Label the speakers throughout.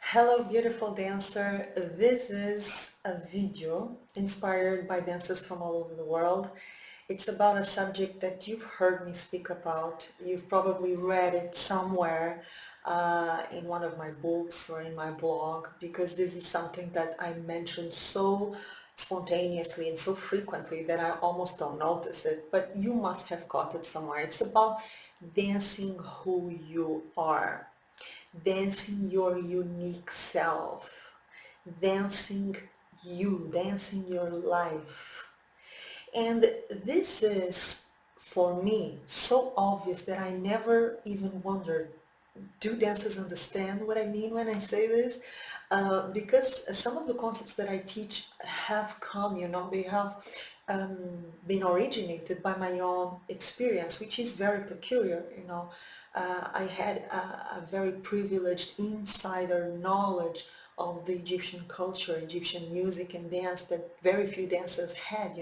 Speaker 1: Hello beautiful dancer, this is a video inspired by dancers from all over the world. It's about a subject that you've heard me speak about. You've probably read it somewhere in one of my books or in my blog, because this is something that I mention so spontaneously and so frequently that I almost don't notice it, but you must have caught it somewhere. It's about dancing who you are, dancing your unique self, dancing you, dancing your life. And this is, for me, so obvious that I never even wondered, do dancers understand what I mean when I say this? Because some of the concepts that I teach have come, they have been originated by my own experience, which is very peculiar. I had a very privileged insider knowledge of the Egyptian culture, Egyptian music and dance that very few dancers had.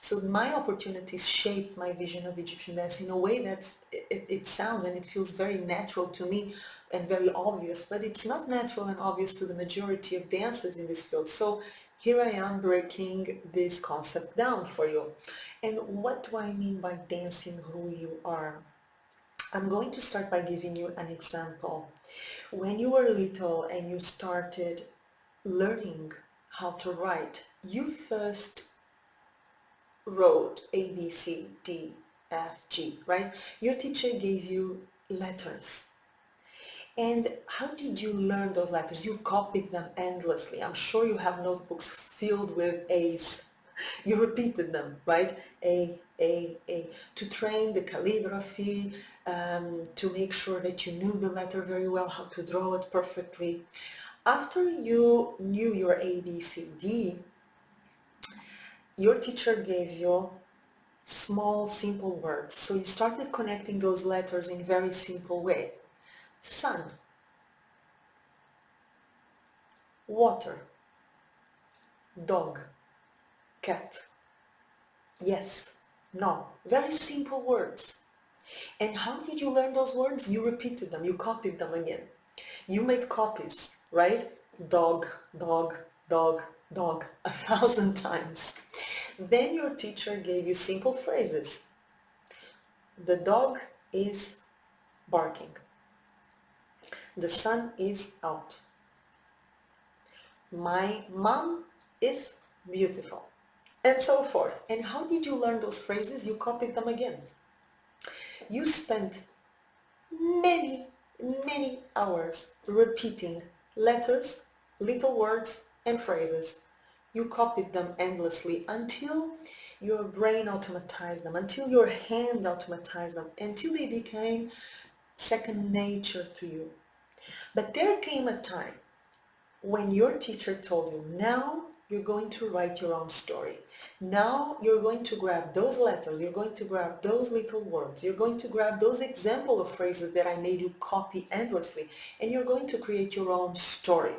Speaker 1: So my opportunities shaped my vision of Egyptian dance in a way that it sounds and it feels very natural to me and very obvious, but it's not natural and obvious to the majority of dancers in this field. So here I am breaking this concept down for you. And what do I mean by dancing who you are? I'm going to start by giving you an example. When you were little and you started learning how to write, you first wrote A, B, C, D, F, G, right? Your teacher gave you letters. And how did you learn those letters? You copied them endlessly. I'm sure you have notebooks filled with A's. You repeated them, right? A, to train the calligraphy, to make sure that you knew the letter very well, how to draw it perfectly. After you knew your A, B, C, D, your teacher gave you small, simple words. So you started connecting those letters in very simple way. Sun, water, dog, cat, yes, no. Very simple words. And how did you learn those words? You repeated them, you copied them again. You made copies, right? Dog, dog, dog, dog, 1,000 times. Then your teacher gave you simple phrases. The dog is barking. The sun is out. My mom is beautiful. And so forth. And how did you learn those phrases? You copied them again. You spent many, many hours repeating letters, little words, and phrases. You copied them endlessly until your brain automatized them, until your hand automatized them, until they became second nature to you. But there came a time when your teacher told you, now you're going to write your own story. Now you're going to grab those letters, you're going to grab those little words, you're going to grab those example of phrases that I made you copy endlessly, and you're going to create your own story.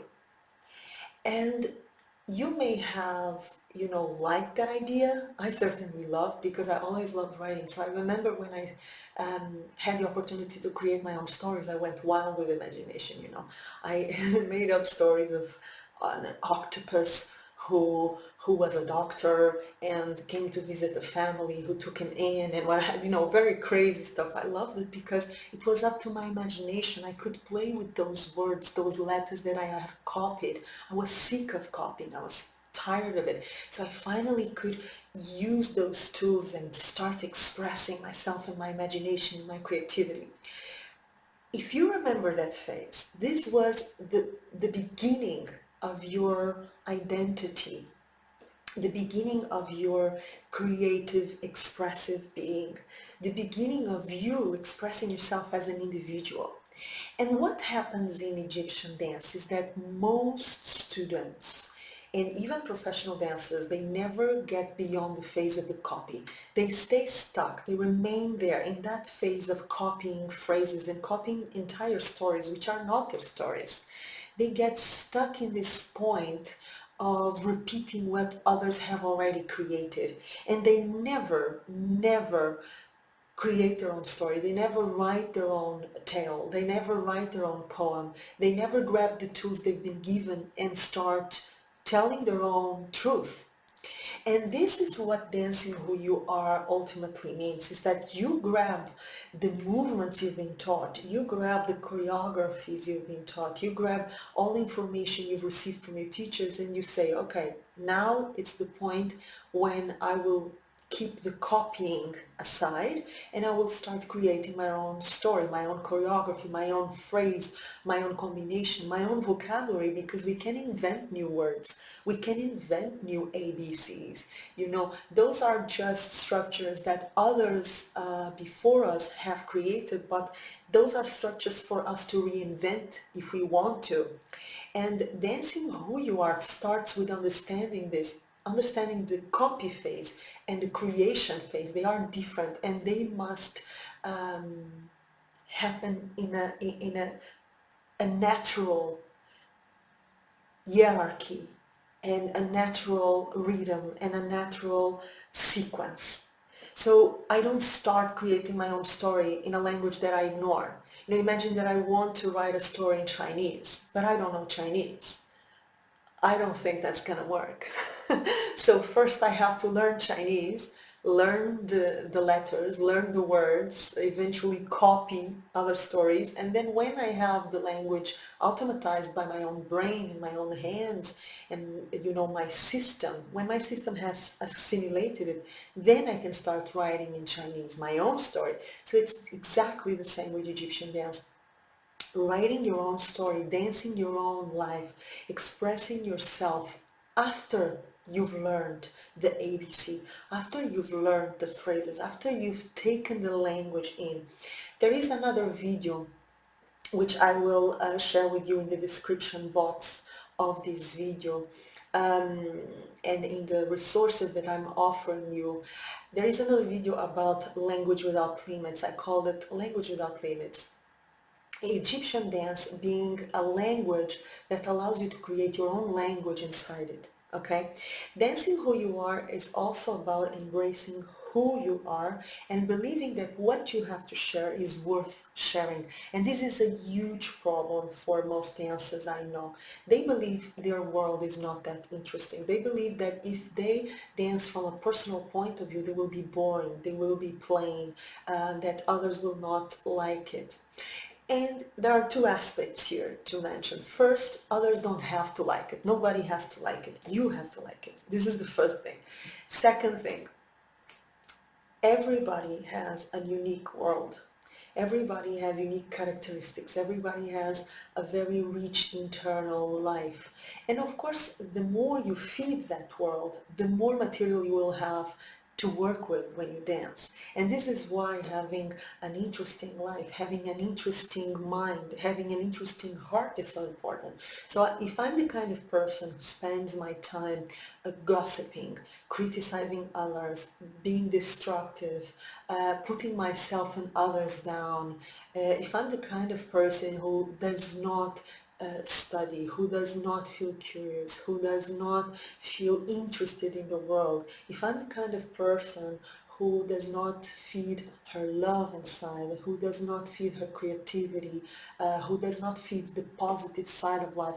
Speaker 1: And you may have, liked that idea. I certainly loved, because I always loved writing. So I remember when I had the opportunity to create my own stories, I went wild with imagination. I made up stories of an octopus who was a doctor and came to visit a family who took him in, and very crazy stuff. I loved it because it was up to my imagination. I could play with those words, those letters that I had copied. I was sick of copying. I was tired of it. So I finally could use those tools and start expressing myself and my imagination and my creativity. If you remember that phase, this was the beginning of your identity, the beginning of your creative, expressive being, the beginning of you expressing yourself as an individual. And what happens in Egyptian dance is that most students and even professional dancers, they never get beyond the phase of the copy. They stay stuck. They remain there in that phase of copying phrases and copying entire stories, which are not their stories. They get stuck in this point of repeating what others have already created. And they never create their own story. They never write their own tale. They never write their own poem. They never grab the tools they've been given and start telling their own truth. And this is what dancing who you are ultimately means, is that you grab the movements you've been taught, you grab the choreographies you've been taught, you grab all the information you've received from your teachers, and you say, okay, now it's the point when I will keep the copying aside and I will start creating my own story, my own choreography, my own phrase, my own combination, my own vocabulary, because we can invent new words, we can invent new ABCs. You know, those are just structures that others before us have created, but those are structures for us to reinvent if we want to. And dancing who you are starts with understanding this, understanding the copy phase and the creation phase. They are different and they must happen in a natural hierarchy and a natural rhythm and a natural sequence. So I don't start creating my own story in a language that I ignore. You know, imagine that I want to write a story in Chinese, but I don't know Chinese. I don't think that's gonna work. So first I have to learn Chinese, learn the letters, learn the words, eventually copy other stories, and then when I have the language automatized by my own brain and my own hands and, you know, my system, when my system has assimilated it, then I can start writing in Chinese my own story. So it's exactly the same with Egyptian dance. Writing your own story, dancing your own life, expressing yourself after you've learned the ABC, after you've learned the phrases, after you've taken the language in. There is another video which I will share with you in the description box of this video, and in the resources that I'm offering you. There is another video about language without limits. I called it Language Without Limits. Egyptian dance being a language that allows you to create your own language inside it, okay? Dancing who you are is also about embracing who you are and believing that what you have to share is worth sharing. And this is a huge problem for most dancers I know. They believe their world is not that interesting. They believe that if they dance from a personal point of view, they will be boring, they will be plain, that others will not like it. And there are two aspects here to mention. First, others don't have to like it. Nobody has to like it. You have to like it. This is the first thing. Second thing, everybody has a unique world. Everybody has unique characteristics. Everybody has a very rich internal life. And of course, the more you feed that world, the more material you will have to work with when you dance. And this is why having an interesting life, having an interesting mind, having an interesting heart is so important. So if I'm the kind of person who spends my time gossiping, criticizing others, being destructive, putting myself and others down, if I'm the kind of person who does not study, who does not feel curious, who does not feel interested in the world, if I'm the kind of person who does not feed her love inside, who does not feed her creativity, who does not feed the positive side of life,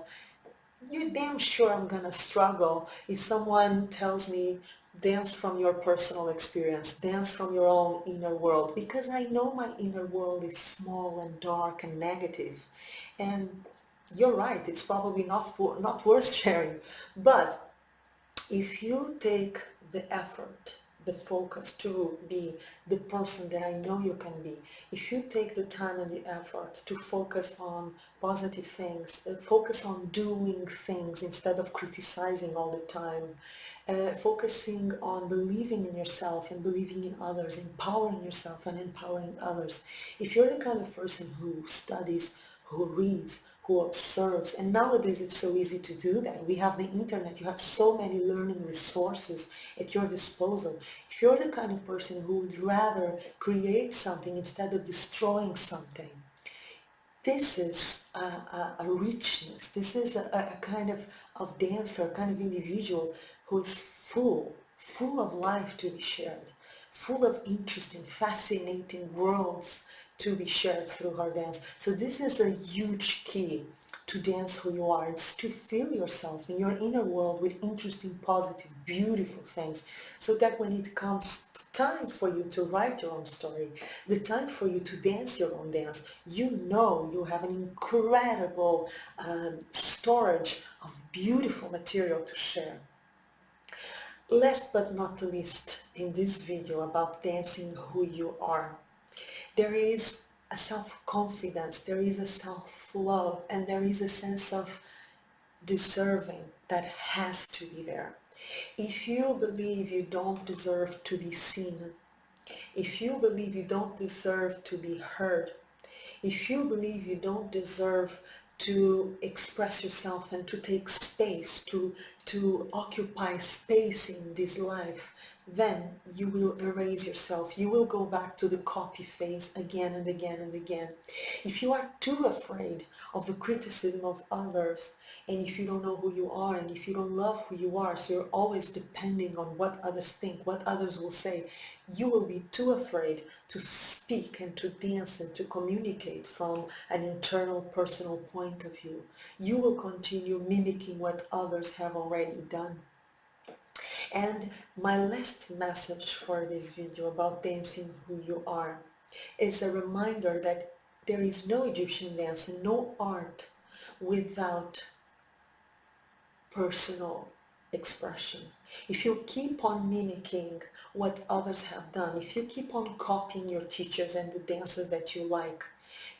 Speaker 1: you're damn sure I'm gonna struggle if someone tells me dance from your personal experience, dance from your own inner world, because I know my inner world is small and dark and negative. And you're right, it's probably not worth sharing. But if you take the effort, the focus to be the person that I know you can be, if you take the time and the effort to focus on positive things, focus on doing things instead of criticizing all the time, focusing on believing in yourself and believing in others, empowering yourself and empowering others, if you're the kind of person who studies, who reads, who observes, and nowadays it's so easy to do that. We have the internet, you have so many learning resources at your disposal. If you're the kind of person who would rather create something instead of destroying something, this is a richness, this is a kind of dancer, a kind of individual who is full of life to be shared, full of interesting, fascinating worlds to be shared through her dance. So this is a huge key to dance who you are. It's to fill yourself in your inner world with interesting, positive, beautiful things, so that when it comes time for you to write your own story, the time for you to dance your own dance, you know you have an incredible storage of beautiful material to share. Last but not least, in this video about dancing who you are, there is a self-confidence, there is a self-love, and there is a sense of deserving that has to be there. If you believe you don't deserve to be seen, if you believe you don't deserve to be heard, if you believe you don't deserve to express yourself and to take space, to occupy space in this life, then you will erase yourself. You will go back to the copy phase again and again and again. If you are too afraid of the criticism of others, and if you don't know who you are, and if you don't love who you are, so you're always depending on what others think, what others will say, you will be too afraid to speak and to dance and to communicate from an internal personal point of view. You will continue mimicking what others have already done. And my last message for this video about dancing who you are is a reminder that there is no Egyptian dance and no art without personal expression. If you keep on mimicking what others have done, if you keep on copying your teachers and the dances that you like,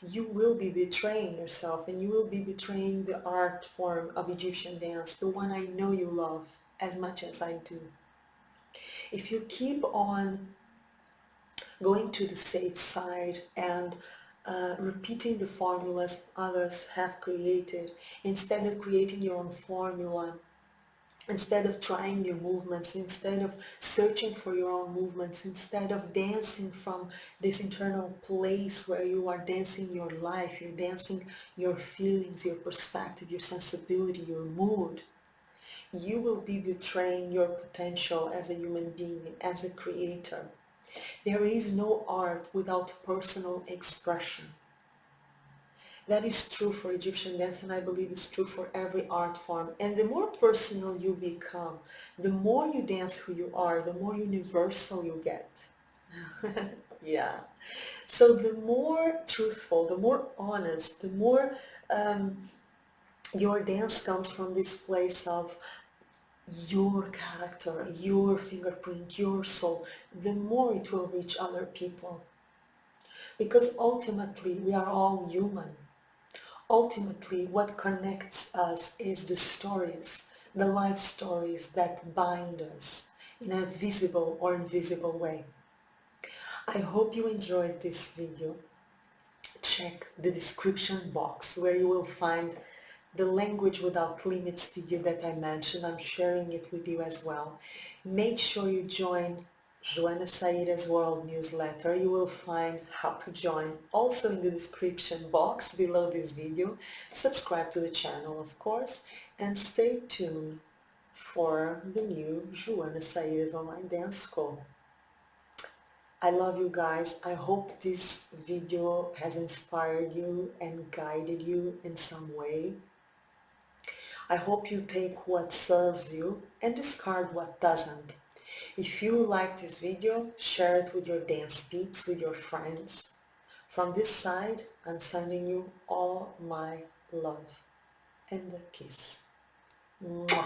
Speaker 1: you will be betraying yourself, and you will be betraying the art form of Egyptian dance, the one I know you love as much as I do. If you keep on going to the safe side and repeating the formulas others have created, instead of creating your own formula, instead of trying new movements, instead of searching for your own movements, instead of dancing from this internal place where you are dancing your life, you're dancing your feelings, your perspective, your sensibility, your mood, you will be betraying your potential as a human being, as a creator. There is no art without personal expression. That is true for Egyptian dance, and I believe it's true for every art form. And the more personal you become, the more you dance who you are, the more universal you get. Yeah. So the more truthful, the more honest, the more your dance comes from this place of your character, your fingerprint, your soul, the more it will reach other people. Because ultimately we are all human. Ultimately, what connects us is the stories, the life stories that bind us in a visible or invisible way. I hope you enjoyed this video. Check the description box where you will find the Language Without Limits video that I mentioned. I'm sharing it with you as well. Make sure you join Joana Saahirah's World newsletter. You will find how to join also in the description box below this video. Subscribe to the channel, of course, and stay tuned for the new Joana Saahirah's Online Dance School. I love you guys. I hope this video has inspired you and guided you in some way. I hope you take what serves you and discard what doesn't. If you like this video, share it with your dance peeps, with your friends. From this side, I'm sending you all my love and a kiss. Mwah.